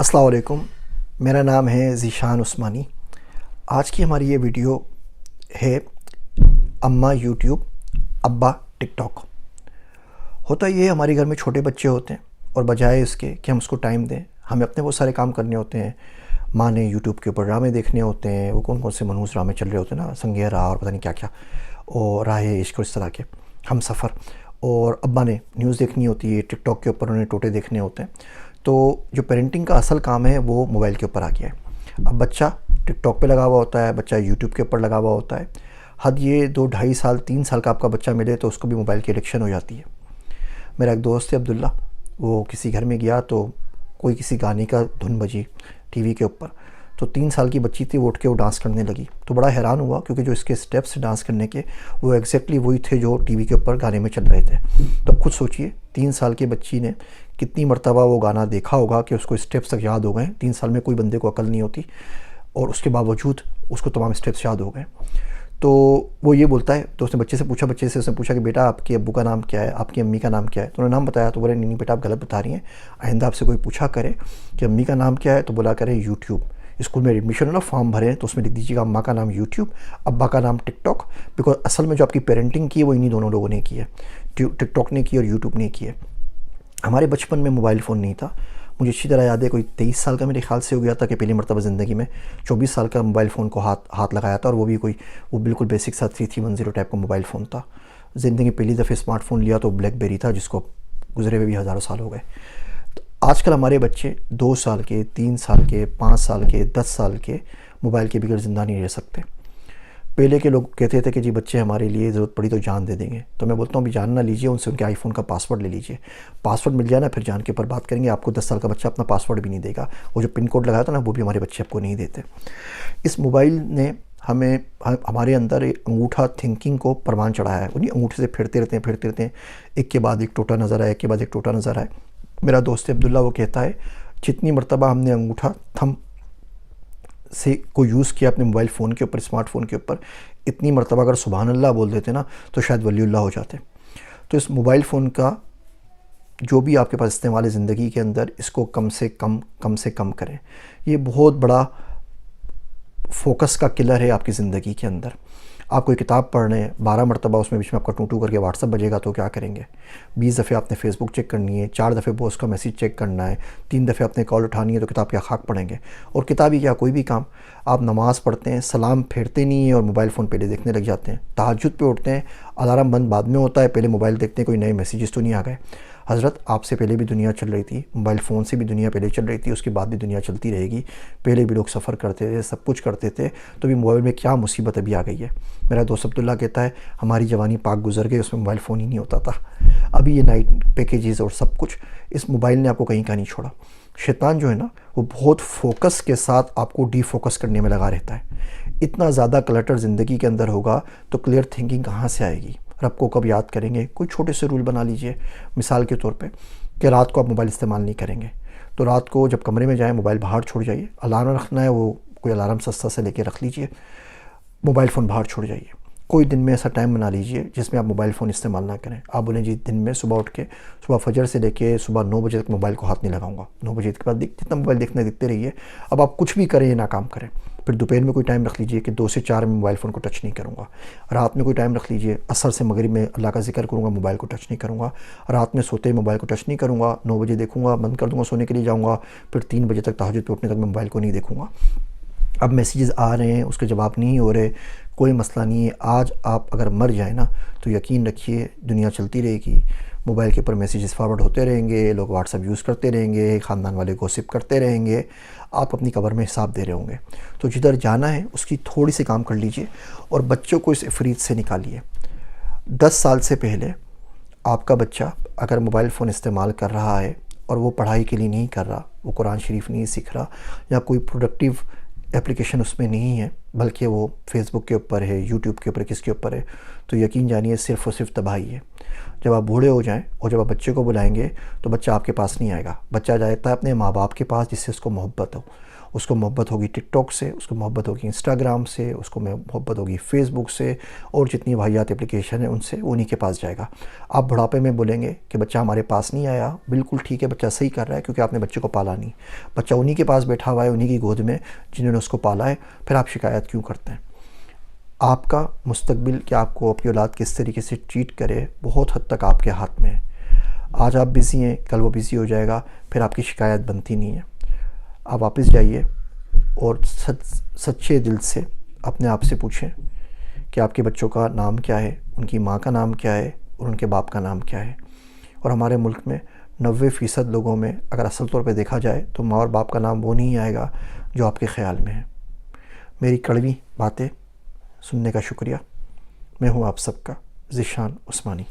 السلام علیکم، میرا نام ہے ذیشان عثمانی۔ آج کی ہماری یہ ویڈیو ہے اماں یوٹیوب ابا ٹک ٹاک۔ ہوتا یہ ہمارے گھر میں چھوٹے بچے ہوتے ہیں اور بجائے اس کے کہ ہم اس کو ٹائم دیں، ہمیں اپنے وہ سارے کام کرنے ہوتے ہیں۔ ماں نے یوٹیوب کے اوپر ڈرامے دیکھنے ہوتے ہیں، وہ کون کون سے منحوس ڈرامے چل رہے ہوتے ہیں نا، سنگیرا اور پتہ نہیں کیا کیا، اور راہ عشق اور اس طرح کے ہم سفر۔ اور ابا نے نیوز دیکھنی ہوتی ہے، ٹک ٹاک کے اوپر انہیں ٹوٹے دیکھنے ہوتے ہیں۔ تو جو پیرنٹنگ کا اصل کام ہے وہ موبائل کے اوپر آ گیا ہے۔ اب بچہ ٹک ٹاک پہ لگا ہوا ہوتا ہے، بچہ یوٹیوب کے اوپر لگا ہوا ہوتا ہے۔ حد یہ 2 ڈھائی سال 3 سال کا آپ کا بچہ ملے تو اس کو بھی موبائل کی ایڈکشن ہو جاتی ہے۔ میرا ایک دوست ہے عبداللہ، وہ کسی گھر میں گیا تو کوئی کسی گانے کا دھن بجی ٹی وی کے اوپر، تو 3 سال کی بچی تھی، وہ اٹھ کے وہ ڈانس کرنے لگی۔ تو بڑا حیران ہوا کیونکہ جو اس کے سٹیپس ڈانس کرنے کے وہ ایگزیکٹلی وہی تھے جو ٹی وی کے اوپر گانے میں چل رہے تھے۔ تو اب خود سوچئے 3 سال کی بچی نے کتنی مرتبہ وہ گانا دیکھا ہوگا کہ اس کو سٹیپس تک یاد ہو گئے۔ 3 سال میں کوئی بندے کو عقل نہیں ہوتی اور اس کے باوجود اس کو تمام سٹیپس یاد ہو گئے۔ تو وہ یہ بولتا ہے، تو اس نے بچے سے پوچھا کہ بیٹا آپ کے ابو کا نام کیا ہے، آپ کی امی کا نام کیا ہے؟ تو انہوں نے نام بتایا، تو بولے نہیں بیٹا آپ غلط بتا رہی ہیں، آئندہ آپ سے کوئی پوچھا کرے کہ امی کا نام کیا ہے تو بولا کرے یوٹیوب۔ اسکول میں ایڈمیشن ہو نا، فارم بھریں تو اس میں لکھ دیجیے گا اماں کا نام یوٹیوب، ابا کا نام ٹک ٹاک، بیکاز اصل میں جو آپ کی پیرنٹنگ کی ہے وہ انہی دونوں لوگوں نے کی ہے، ٹک ٹاک نے کی اور یوٹیوب نے کی ہے۔ ہمارے بچپن میں موبائل فون نہیں تھا، مجھے اچھی طرح یاد ہے کوئی 23 سال کا میرے خیال سے ہو گیا تھا کہ پہلی مرتبہ زندگی میں 24 سال کا موبائل فون کو ہاتھ لگایا تھا، اور وہ بھی وہ بالکل بیسک سا 3310 ٹائپ کا موبائل فون تھا۔ زندگی پہلی دفعہ اسمارٹ فون لیا تو بلیک بیری تھا، جس کو گزرے ہوئے بھی ہزاروں سال ہو گئے۔ تو آج کل ہمارے بچے 2 سال کے، 3 سال کے، 5 سال کے، 10 سال کے موبائل کے بغیر زندہ نہیں رہ سکتے۔ پہلے کے لوگ کہتے تھے کہ جی بچے ہمارے لیے ضرورت پڑی تو جان دے دیں گے، تو میں بولتا ہوں بھی جان نہ لیجیے، ان سے ان کے آئی فون کا پاسورڈ لے لیجیے، پاسورڈ مل جائے نا پھر جان کے اوپر بات کریں گے۔ آپ کو 10 سال کا بچہ اپنا پاسورڈ بھی نہیں دے گا، وہ جو پن کوڈ لگایا تھا نا وہ بھی ہمارے بچے آپ کو نہیں دیتے۔ اس موبائل نے ہمارے اندر انگوٹھا تھنکنگ کو پروان چڑھایا ہے، انہیں انگوٹھے سے پھیرتے رہتے ہیں، ایک کے بعد ایک ٹوٹا نظر آئے، ایک کے بعد ایک ٹوٹا نظر آئے۔ میرا دوست عبداللہ وہ کہتا ہے جتنی مرتبہ ہم نے انگوٹھا تھم سے کو یوز کیا اپنے موبائل فون کے اوپر، اسمارٹ فون کے اوپر، اتنی مرتبہ اگر سبحان اللہ بول دیتے نا تو شاید ولی اللہ ہو جاتے۔ تو اس موبائل فون کا جو بھی آپ کے پاس استعمال ہے زندگی کے اندر، اس کو کم سے کم کریں۔ یہ بہت بڑا فوکس کا کلر ہے آپ کی زندگی کے اندر۔ آپ کوئی کتاب پڑھ رہے ہیں، 12 مرتبہ اس میں بیچ میں آپ کا ٹو کر کے واٹس ایپ بجے گا تو کیا کریں گے؟ 20 دفعہ آپ نے فیس بک چیک کرنی ہے، 4 دفعہ باس کا میسیج چیک کرنا ہے، 3 دفعہ آپ نے کال اٹھانی ہے، تو کتاب کیا خاک پڑھیں گے؟ اور کتاب ہی کیا کوئی بھی کام، آپ نماز پڑھتے ہیں، سلام پھیرتے نہیں ہیں اور موبائل فون پہلے دیکھنے لگ جاتے ہیں۔ تہجد پہ اٹھتے ہیں، الارم بند بعد میں ہوتا ہے، پہلے موبائل دیکھتے ہیں کوئی نئے میسیجز تو نہیں آ گئے۔ حضرت آپ سے پہلے بھی دنیا چل رہی تھی، موبائل فون سے بھی دنیا پہلے چل رہی تھی، اس کے بعد بھی دنیا چلتی رہے گی۔ پہلے بھی لوگ سفر کرتے تھے، سب کچھ کرتے تھے، تو بھی موبائل میں کیا مصیبت ابھی آ گئی ہے؟ میرا دوست عبداللہ کہتا ہے ہماری جوانی پاک گزر گئی، اس میں موبائل فون ہی نہیں ہوتا تھا۔ ابھی یہ نائٹ پیکیجز اور سب کچھ، اس موبائل نے آپ کو کہیں کا نہیں چھوڑا۔ شیطان جو ہے نا وہ بہت فوکس کے ساتھ آپ کو ڈی فوکس کرنے میں لگا رہتا ہے۔ اتنا زیادہ کلٹر زندگی کے اندر ہوگا تو کلیئر تھنکنگ کہاں سے آئے گی؟ رب کو کب یاد کریں گے؟ کوئی چھوٹے سے رول بنا لیجئے، مثال کے طور پہ کہ رات کو آپ موبائل استعمال نہیں کریں گے، تو رات کو جب کمرے میں جائیں موبائل باہر چھوڑ جائیے۔ الارم رکھنا ہے وہ کوئی الارم سستا سے لے کے رکھ لیجئے، موبائل فون باہر چھوڑ جائیے۔ کوئی دن میں ایسا ٹائم بنا لیجئے جس میں آپ موبائل فون استعمال نہ کریں۔ آپ بولیں جی دن میں صبح اٹھ کے صبح فجر سے لے کے صبح 9 بجے تک موبائل کو ہاتھ نہیں لگاؤں گا، 9 بجے کے بعد جتنا موبائل دیکھتے رہیے۔ اب آپ کچھ بھی کریں یا ناکام کریں، پھر دوپہر میں کوئی ٹائم رکھ لیجئے کہ 2 سے 4 میں موبائل فون کو ٹچ نہیں کروں گا۔ رات میں کوئی ٹائم رکھ لیجئے، عصر سے مغرب میں اللہ کا ذکر کروں گا، موبائل کو ٹچ نہیں کروں گا۔ رات میں سوتے موبائل کو ٹچ نہیں کروں گا، 9 بجے دیکھوں گا، بند کر دوں گا، سونے کے لیے جاؤں گا، پھر 3 بجے تک تہجد پہ اٹھنے تک میں موبائل کو نہیں دیکھوں گا۔ اب میسیجز آ رہے ہیں، اس کے جواب نہیں ہو رہے، کوئی مسئلہ نہیں ہے۔ آج آپ اگر مر جائیں نا تو یقین رکھیے دنیا چلتی رہے گی، موبائل کے اوپر میسیجز فارورڈ ہوتے رہیں گے، لوگ واٹس ایپ یوز کرتے رہیں گے، خاندان والے گوسپ کرتے رہیں گے، آپ اپنی قبر میں حساب دے رہے ہوں گے۔ تو جدھر جانا ہے اس کی تھوڑی سی کام کر لیجئے اور بچوں کو اس افریت سے نکالیے۔ 10 سال سے پہلے آپ کا بچہ اگر موبائل فون استعمال کر رہا ہے اور وہ پڑھائی کے لیے نہیں کر رہا، وہ قرآن شریف نہیں سیکھ رہا یا کوئی پروڈکٹیو اپلیکیشن اس میں نہیں ہے، بلکہ وہ فیس بک کے اوپر ہے، یوٹیوب کے اوپر، کس کے اوپر ہے، تو یقین جانیے صرف اور صرف تباہی ہے۔ جب آپ بوڑھے ہو جائیں اور جب آپ بچے کو بلائیں گے تو بچہ آپ کے پاس نہیں آئے گا، بچہ جاتا ہے اپنے ماں باپ کے پاس جس سے اس کو محبت ہو، اس کو محبت ہوگی ٹک ٹاک سے، اس کو محبت ہوگی انسٹاگرام سے، اس کو محبت ہوگی فیس بک سے، اور جتنی واحیات اپلیکیشن ہیں ان سے، انہی کے پاس جائے گا۔ آپ بڑھاپے میں بولیں گے کہ بچہ ہمارے پاس نہیں آیا، بالکل ٹھیک ہے، بچہ صحیح کر رہا ہے، کیونکہ آپ نے بچے کو پالا نہیں۔ بچہ انہی کے پاس بیٹھا ہوا ہے، انہی کی گود میں، جنہوں نے اس کو پالا ہے، پھر آپ شکایت کیوں کرتے ہیں؟ آپ کا مستقبل کہ آپ کو اپنی اولاد کس طریقے سے ٹریٹ کرے بہت حد تک آپ کے ہاتھ میں ہے۔ آج آپ بزی ہیں، کل وہ بزی ہو جائے گا، پھر آپ کی شکایت بنتی نہیں ہے۔ آپ واپس جائیے اور سچے دل سے اپنے آپ سے پوچھیں کہ آپ کے بچوں کا نام کیا ہے، ان کی ماں کا نام کیا ہے، اور ان کے باپ کا نام کیا ہے۔ اور ہمارے ملک میں 90% لوگوں میں اگر اصل طور پہ دیکھا جائے تو ماں اور باپ کا نام وہ نہیں آئے گا جو آپ کے خیال میں ہے۔ میری کڑوی باتیں سننے کا شکریہ۔ میں ہوں آپ سب کا ذیشان عثمانی۔